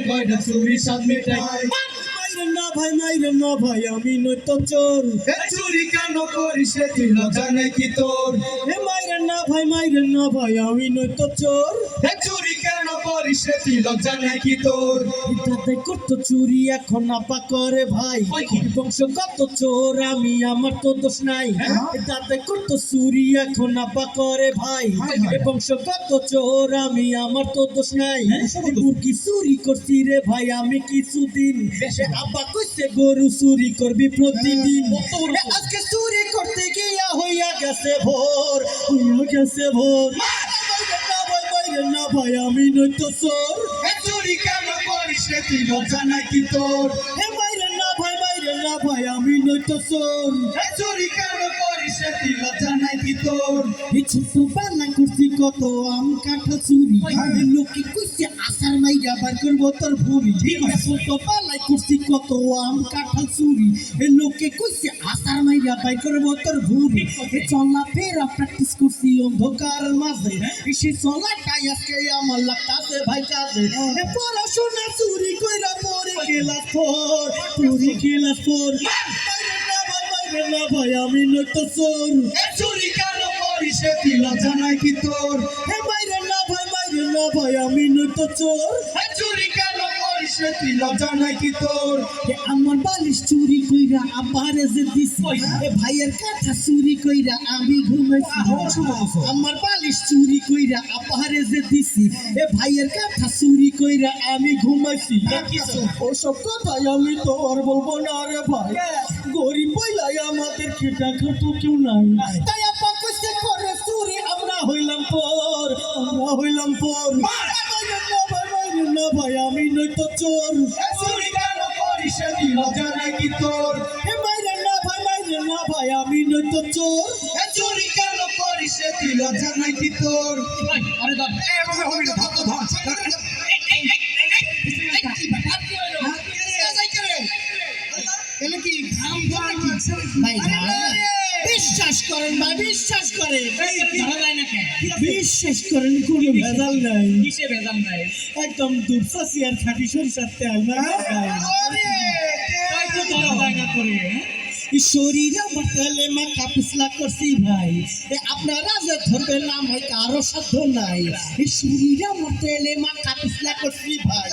কয়টা চুরি সাত মেটাই মাইরে না ভাই আমি নই তো চোর। চুরি কেন করিস রে তুই লজ্জা নাই কি তোর? মাইরে না ভাই আমি নই তো চোর। চুরি কেন করিস রে তুই লজ্জা নাই কি তোর? দাদাই করতো চুরি এখন আপা করে ভাই, বংশগত চোর আমি আমার তো দোষ নাই। দাদাই করতো চুরি এখন আপা করে ভাই, বংশগত চোর আমি আমার তো দোষ নাই। মুরগি চুরি করছি রে ভাই আমি কিছুদিন, আপা কইছে গরু চুরি করবি প্রতিদিন। আজকে চুরি করতে গিয়া হইয়া গেছে ভোর, না ভাই আমি নই তো চোর। চুরি কেন করিস রে তুই লজ্জা নাই কি তোর? মাইরে না ভাই আমি নই তো চোর। চুরি কেন করিস রে তুই লজ্জা নাই কি তোর? ছোটবেলা করছি কত আম কাঁঠাল চুরি, লোকে কইছে আসার মাইরা বার করবো তোর ভুরি। ছোটবেলায় করছি কত আম কাঁঠাল চুরি, লোকে কইছে আসার মাইরা বার করবো তোর ভুরি। চলা ফেরা প্র্যাকটিস করছি অন্ধকার মাঝে, সে চলাটাই আজকে আমার লাগতাছে ভাই কাজে। পড়াশোনা চুরি কইরা পরে ক্লাস ফোর, না ভাই আমি নই তো চোর। চুরি কেন করিস রে তুই লজ্জা নাই কি তোর? মাইরে না ভাই আমি নই তো চোর। চুরি কেন করিস রে তুই লজ্জা নাই কি তোর? আমার বালিশ চুরি কইরা আবারে যে দিছি, ভাইয়ের কাঁথা চুরি কইরা আমি ঘুমাইছি। আমার বালিশ চুরি কইরা আবারে যে দিছি, ভাইয়ের কাঁথা চুরি কইরা আমি ঘুমাইছি। ওসব কথাই আমি তো আর বলবো না রে ভাই, গরিব বইলাই আমাদের খেটা খাটো কেউ নাই। তাই আপা কইছে করে চুরি আমরা হইলাম পর। না ভাই আমি নই তো চোর। চুরি কেন করিস রে তুই লজ্জা নাই কি তোর? মাইরে না ভাই আমি নই তো চোর। চুরি কেন করিস রে তুই লজ্জা নাই কি তোর? আরে ধর এভাবে হবে না, ধর বিশ্বাস করেন ভাই, বিশ্বাস করেন কোনো ভেজাল নাই, একদম দুপসাসি আর খাঁটি সরিষার তেল না শরীর আমার তেলে মাখা পিছলা করছি ভাই, আপনারা যে ধরবেন না আমার কারো সাধ্য নাই। শরীর আমার তেলে মাখা পিছলা করছি ভাই,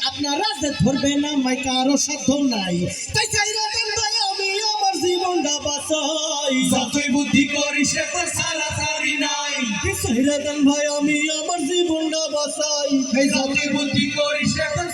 আপনারা যে ধরবেন না আমার কারো সাধ্য নাই। তাই চাইরা দেন ভাই আমি আমার জীবনটা বাঁচাই, যতই বুদ্ধি করিস রে তোর সারাসারি নাই। চাইরা দেন ভাই আমি আমার জীবনটা বাঁচাই। যতই বুদ্ধি করিস রে তোর